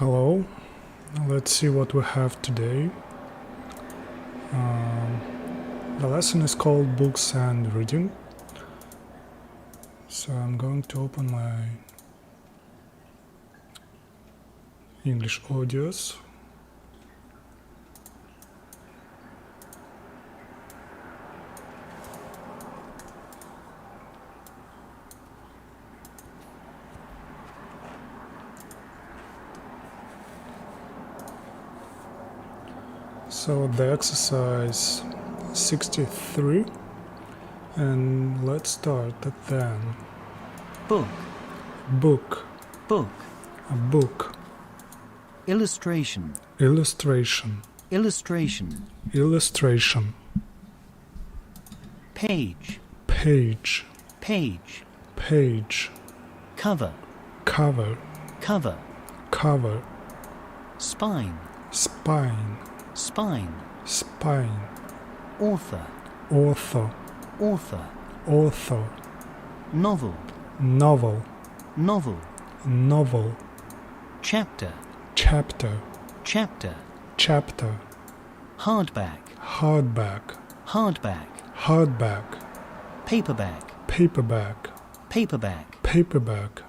Hello, let's see what we have today. The lesson is called Books and Reading. So I'm going to open my English audios. So the exercise 63, and let's start at then. Book, Book, book. a book, Illustration, illustration, illustration. illustration, Page, page, page. page, Cover, cover, cover. cover, Spine, spine, spine. spine, Author, author, author. author, Novel, novel, novel. novel, Chapter, chapter, chapter. chapter, Hardback, hardback, hardback. hardback, Paperback, paperback, paperback. paperback,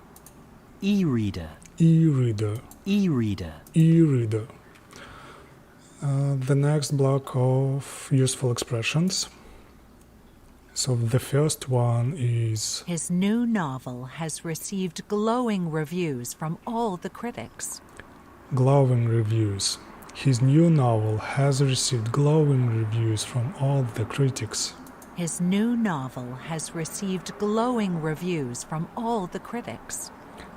E-reader, e-reader, e-reader. e-reader. The next block of useful expressions. So the first one is His new novel has received glowing reviews from all the critics. glowing reviews. His new novel has received glowing reviews from all the critics. His new novel has received glowing reviews from all the critics.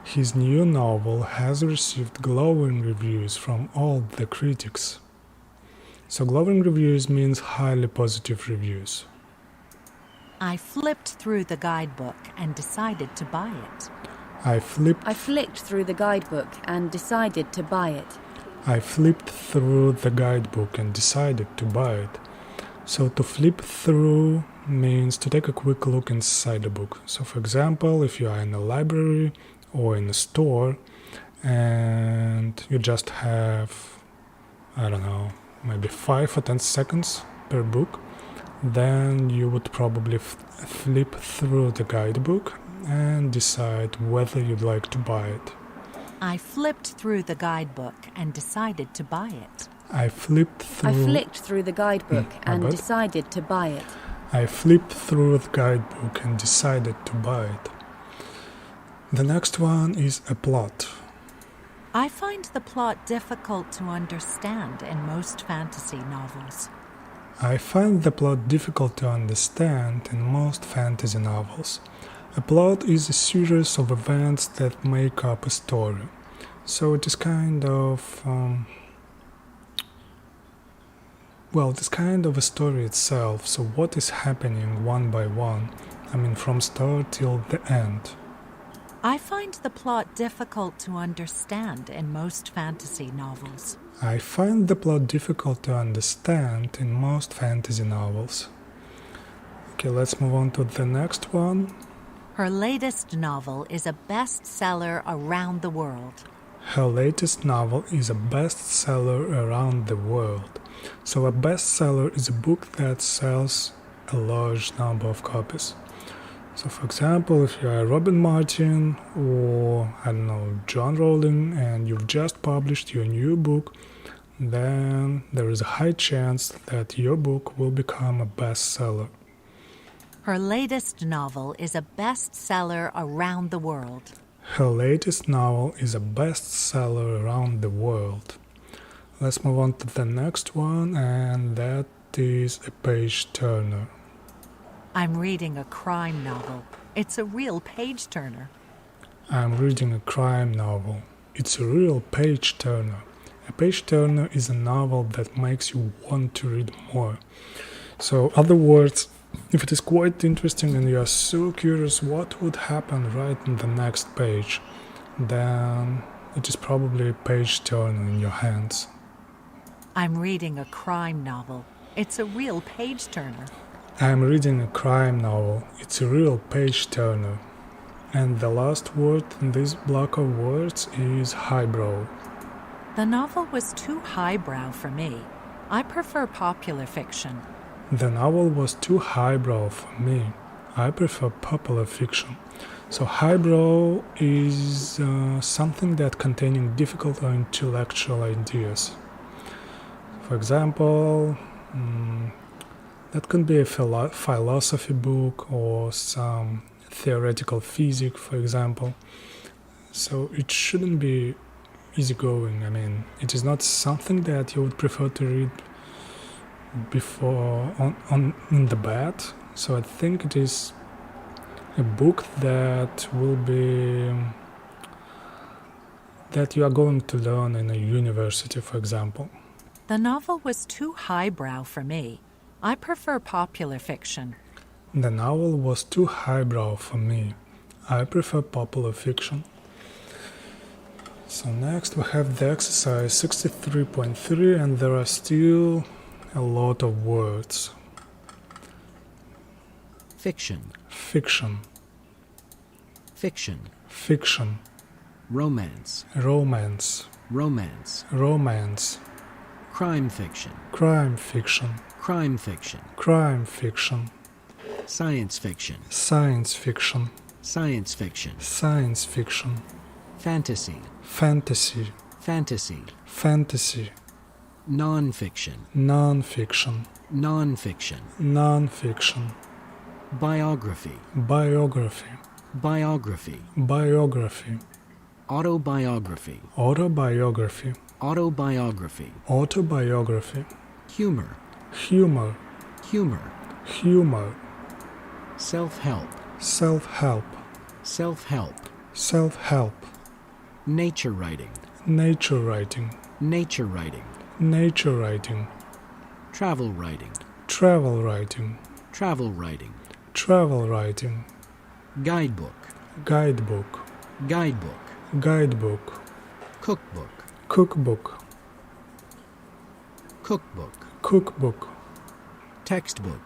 His new novel has received glowing reviews from all the critics. So glowing reviews means highly positive reviews. I flipped through the guidebook and decided to buy it. I flicked through the guidebook and decided to buy it. flipped through the guidebook and decided to buy it. So to flip through means to take a quick look inside a book. So for example, if you are in a library or in a store and you just have, I don't know, maybe 5 or 10 seconds per book, then you would probably flip through the guidebook and decide whether you'd like to buy it. I flipped through the guidebook and decided to buy it. I flipped through the guidebook and but- decided to buy it. I flipped through the guidebook and decided to buy it. The next one is a plot. I find the plot difficult to understand in most fantasy novels. I find the plot difficult to understand in most fantasy novels. A plot is a series of events that make up a story. So it is kind of it is kind of a story itself. So what is happening one by one? From start till the end. I find the plot difficult to understand in most fantasy novels. I find the plot difficult to understand in most fantasy novels. Okay, let's move on to the next one. Her latest novel is a bestseller around the world. Her latest novel is a bestseller around the world. So a bestseller is a book that sells a large number of copies. So for example, if you are Robin Martin or, John Rowling and you've just published your new book, then there is a high chance that your book will become a bestseller. Her latest novel is a bestseller around the world. Her latest novel is a bestseller around the world. Let's move on to the next one, and that is a page turner. I'm reading a crime novel. It's a real page turner. I'm reading a crime novel. It's a real page turner. A page turner is a novel that makes you want to read more. So, other words, if it is quite interesting and you are so curious what would happen right in the next page, then it is probably a page turner in your hands. I'm reading a crime novel. It's a real page turner. I'm reading a crime novel. It's a real page turner. And the last word in this block of words is highbrow. The novel was too highbrow for me. I prefer popular fiction. The novel was too highbrow for me. I prefer popular fiction. So highbrow is something that containing difficult or intellectual ideas. For example, that could be a philosophy book or some theoretical physics, for example. So it shouldn't be easygoing. I mean, it is not something that you would prefer to read before in the bed. So I think it is a book that will be that you are going to learn in a university, for example. The novel was too highbrow for me. I prefer popular fiction. The novel was too highbrow for me. I prefer popular fiction. So next we have the exercise 63.3, and there are still a lot of words. Fiction. Fiction, Fiction. fiction, Romance. romance, Romance. romance, Crime fiction. crime fiction, Crime fiction. crime fiction, Science fiction. science fiction, Science fiction. science fiction, Fantasy. fantasy, Fantasy. fantasy, Non-fiction. non-fiction, Non-fiction. non-fiction, Biography. biography, Biography. biography, Autobiography. autobiography, Autobiography. autobiography, Humor. humor, Humor. humor, Self-help. self-help, Self-help. self-help, Nature writing. nature writing, Nature writing. nature writing, Travel writing. travel writing, Travel writing. travel writing, Guidebook. guidebook, Guidebook. guidebook, Cookbook. cookbook, Cookbook. cookbook, Textbook.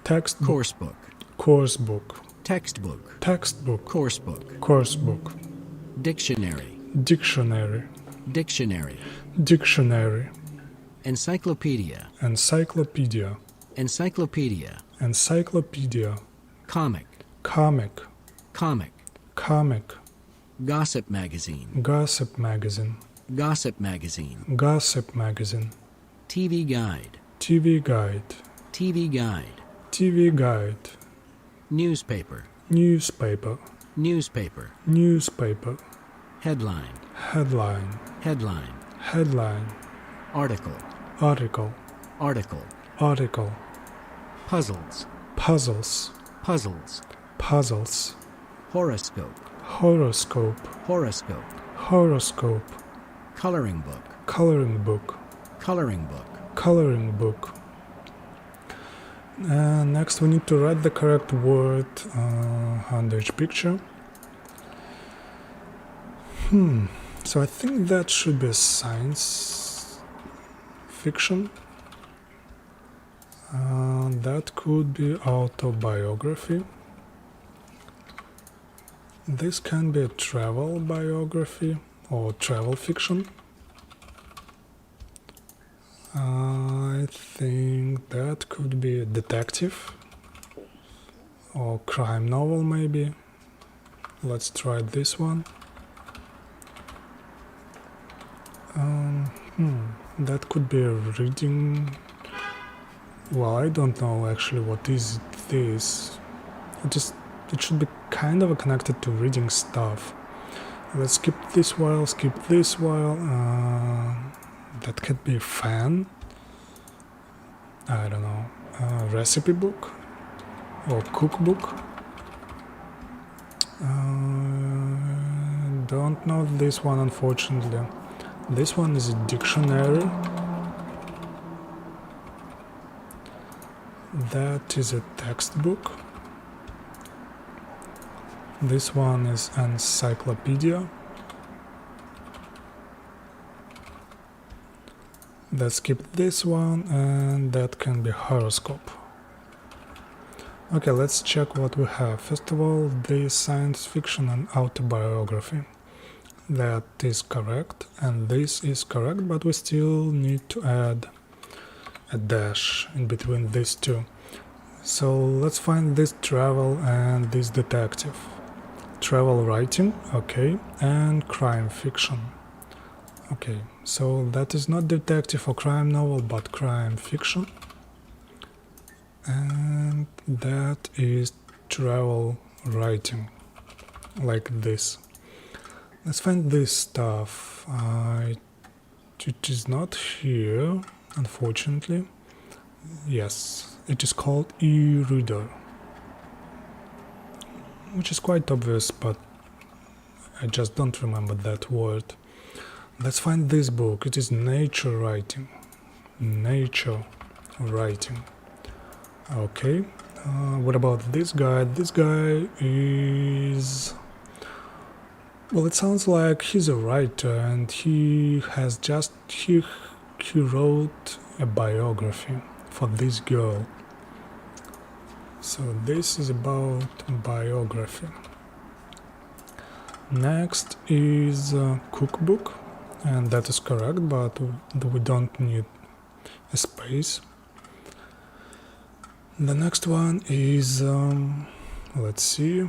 textbook, Coursebook. coursebook, Textbook. textbook, Coursebook. coursebook, Dictionary. dictionary, Dictionary. dictionary, Encyclopedia. encyclopedia, Encyclopedia. encyclopedia, Comic. comic, Comic. comic, Gossip magazine. gossip magazine, Gossip magazine. gossip magazine, TV guide. TV guide, TV guide. TV guide, Newspaper. newspaper, Newspaper. newspaper, Headline. headline, Headline. headline, Article. article, Article. article, Puzzles. puzzles, Puzzles. puzzles, Horoscope. horoscope, Horoscope. horoscope, Coloring book. coloring book, Coloring book. coloring book. Next we need to write the correct word under each picture. So I think that should be a science fiction. That could be autobiography. This can be a travel biography or travel fiction. I think that could be a detective or crime novel, maybe. Let's try this one. That could be a reading. Well, I don't know actually what is this. It should be kind of connected to reading stuff. Let's skip this while, skip this while. That could be a fan. I don't know. Recipe book or cookbook. Don't know this one, unfortunately. This one is a dictionary. That is a textbook. This one is encyclopedia. Let's skip this one, and that can be horoscope. Okay, let's check what we have. First of all, the science fiction and autobiography. That is correct, and this is correct, but we still need to add a dash in between these two. So let's find this travel and this detective. Travel writing, okay, and crime fiction. Okay, so that is not detective or crime novel, but crime fiction. And that is travel writing, like this. Let's find this stuff. It is not here, unfortunately. Yes, it is called e-reader, which is quite obvious, but I just don't remember that word. Let's find this book. It is nature writing. Nature writing. Okay. What about this guy? This guy is... well, it sounds like he's a writer, and he wrote a biography for this girl. So this is about biography. Next is a cookbook, and that is correct, but we don't need a space. The next one is, let's see.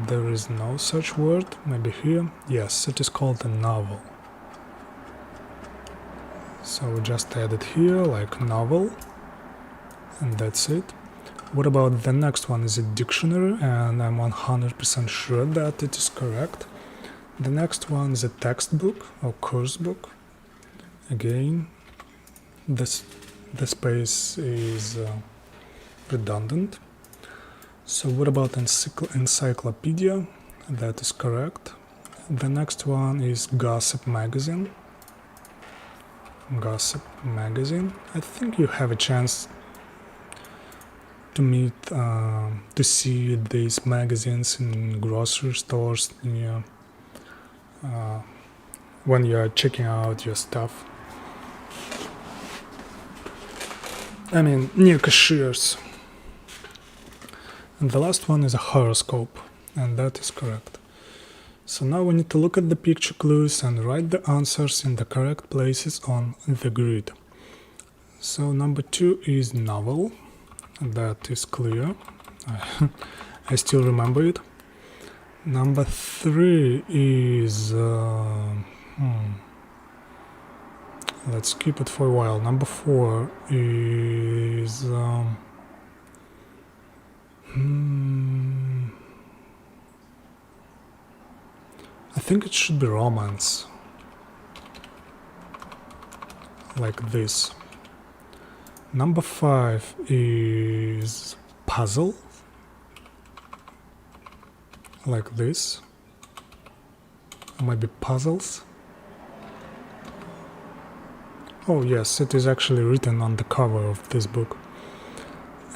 There is no such word, maybe here. Yes, it is called a novel. So we just add it here, like novel, and that's it. What about the next one? Is a dictionary, and I'm 100% sure that it is correct. The next one is a textbook or course book. Again, the space is redundant. So what about encyclopedia? That is correct. The next one is gossip magazine. Gossip magazine. I think you have a chance to meet, to see these magazines in grocery stores near, when you are checking out your stuff. I mean, near cashiers. And the last one is a horoscope, and that is correct. So now we need to look at the picture clues and write the answers in the correct places on the grid. So number 2 is novel, that is clear. I still remember it. Number 3 is... let's keep it for a while. Number 4 is... I think it should be romance. Like this. Number 5 is puzzle. Like this. Or maybe puzzles. Oh yes, it is actually written on the cover of this book.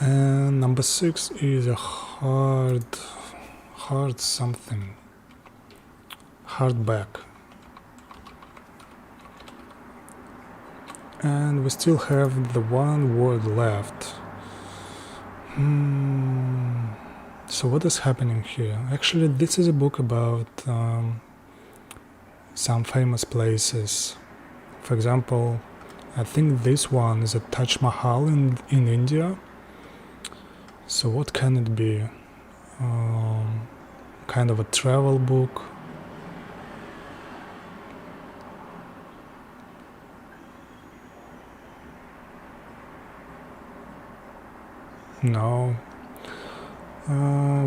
And number 6 is a hard something. Hardback. And we still have the one word left. So what is happening here? Actually, this is a book about some famous places. For example, I think this one is a Taj Mahal in India. So what can it be? Kind of a travel book. No.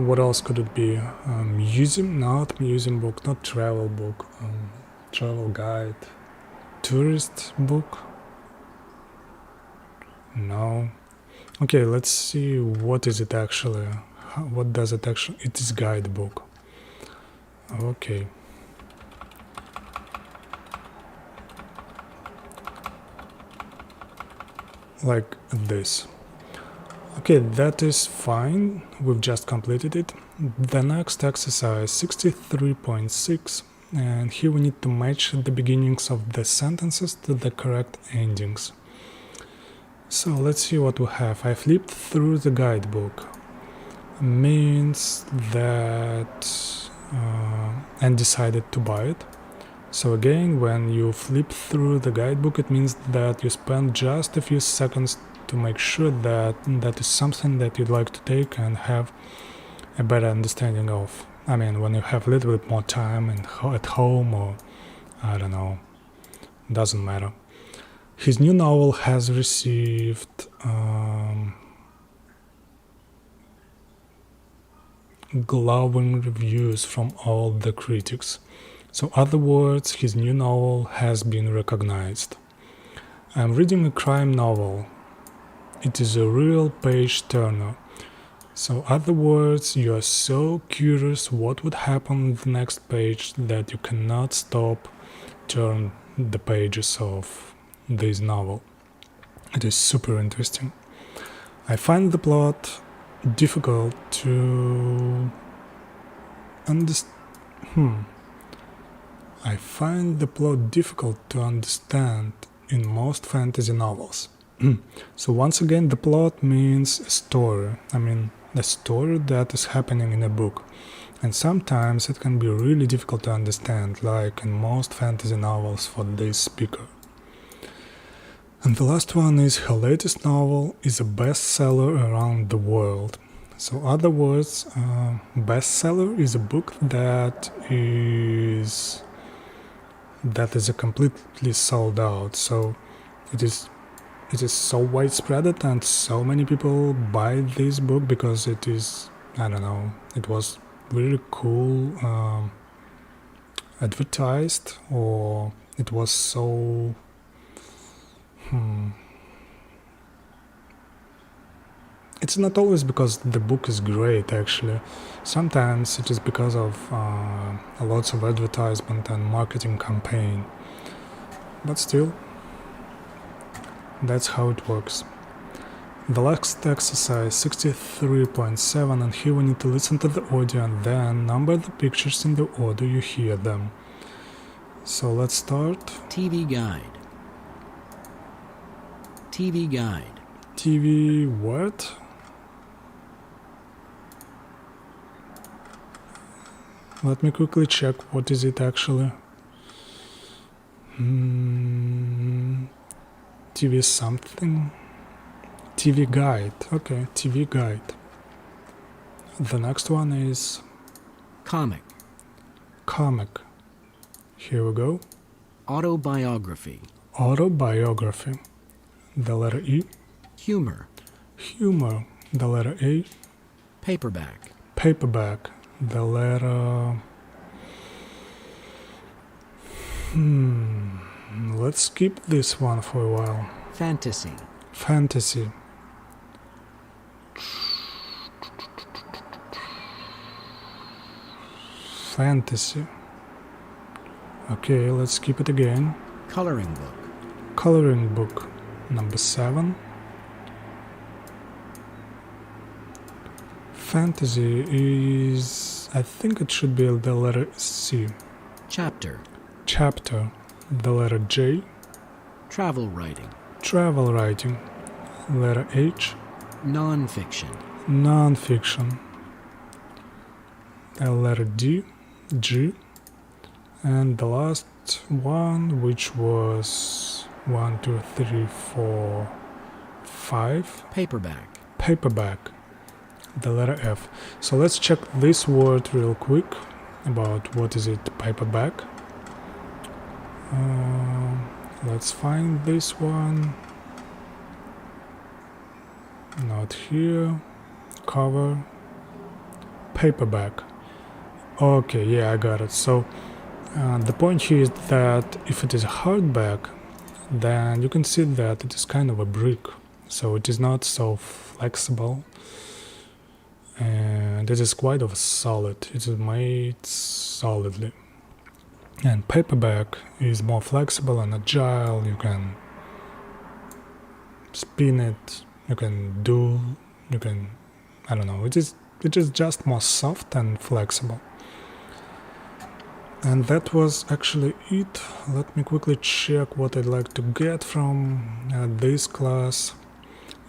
What else could it be? Museum? Not museum book, not travel book. Travel guide. Tourist book? No. Okay, let's see what is it actually. What does it actually... It is guidebook. Okay. Like this. Okay, that is fine. We've just completed it. The next exercise 63.6, and here we need to match the beginnings of the sentences to the correct endings. So let's see what we have. I flipped through the guidebook. Means that and decided to buy it. So again, when you flip through the guidebook, it means that you spend just a few seconds to make sure that that is something that you'd like to take and have a better understanding of. I mean, when you have a little bit more time at home, or I don't know, doesn't matter. His new novel has received glowing reviews from all the critics. So, other words, his new novel has been recognized. I'm reading a crime novel. It is a real page turner. So, other words, you are so curious what would happen on the next page that you cannot stop turn the pages of this novel. It is super interesting. I find the plot difficult to understand. I find the plot difficult to understand in most fantasy novels. So once again, the plot means a story. I mean, a story that is happening in a book. And sometimes it can be really difficult to understand, like in most fantasy novels for this speaker. And the last one is her latest novel is a bestseller around the world. So other words, bestseller is a book that is a completely sold out. So it is so widespread and so many people buy this book because it is, I don't know, it was really cool advertised, or it was so it's not always because the book is great, actually. Sometimes it is because of lots of advertisement and marketing campaign. But still, that's how it works. The last exercise 63.7, and here we need to listen to the audio and then number the pictures in the order you hear them. So let's start. TV guide. TV guide. TV what? Let me quickly check what is it actually. TV something. TV guide. Okay, TV guide. The next one is Comic. comic. Here we go. Autobiography. Autobiography. The letter E. Humor. Humor. The letter A. Paperback. Paperback. The letter... Let's skip this one for a while. Fantasy. Fantasy. Fantasy. Okay, let's skip it again. Coloring book. Coloring book. Number 7. Fantasy is... I think it should be the letter C. Chapter. Chapter. The letter J. Travel writing. Travel writing. Letter H. Non-fiction. Non-fiction. The letter D. G. And the last one, which was 1, 2, 3, 4, 5. Paperback. Paperback. The letter F. So let's check this word real quick about what is it, paperback. Let's find this one. Not here. Cover. Paperback. Okay, yeah, I got it. So the point here is that if it is a hardback, then you can see that it is kind of a brick. So it is not so flexible. And it is quite of a solid. It is made solidly. And paperback is more flexible and agile. You can spin it. You can I don't know. It is just more soft and flexible. And that was actually it. Let me quickly check what I'd like to get from this class.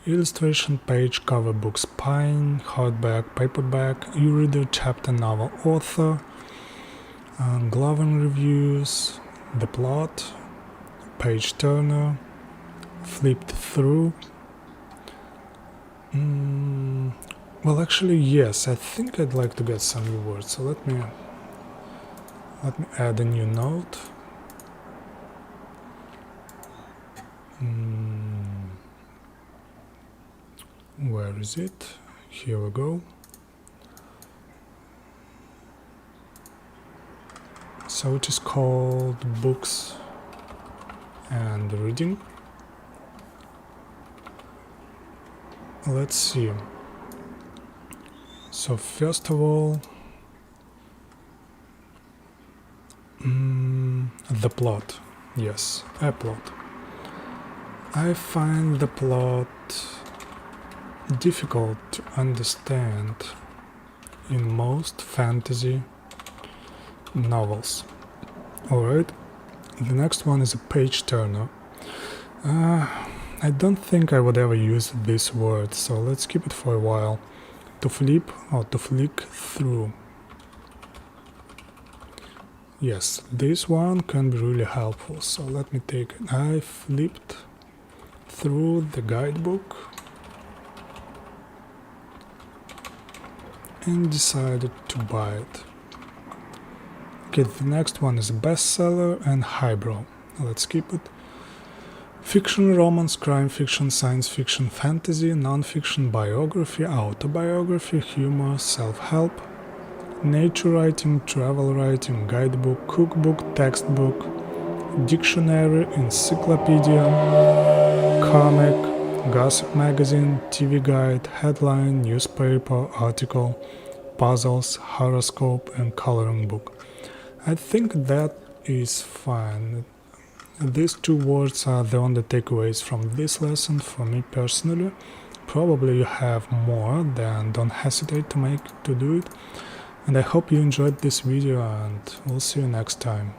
Illustration page, cover book, spine, hardback, paperback, e-reader, chapter, novel, author, Glowing reviews, the plot, page turner, flipped through. Well, actually, yes, I think I'd like to get some new words, so let me add a new note. Where is it? Here we go. So it is called Books and Reading. Let's see. So first of all, the plot. Yes, a plot. I find the plot difficult to understand in most fantasy novels. Alright, the next one is a page turner. I don't think I would ever use this word, so let's keep it for a while. To flip or to flick through. Yes, this one can be really helpful, so let me take it. I flipped through the guidebook and decided to buy it. Okay, the next one is bestseller and highbrow. Let's keep it. Fiction, romance, crime fiction, science fiction, fantasy, non-fiction, biography, autobiography, humor, self-help, nature writing, travel writing, guidebook, cookbook, textbook, dictionary, encyclopedia, comic, gossip magazine, TV guide, headline, newspaper, article, puzzles, horoscope, and coloring book. I think that is fine. These two words are the only takeaways from this lesson for me personally. Probably you have more, then don't hesitate to do it. And I hope you enjoyed this video, and we'll see you next time.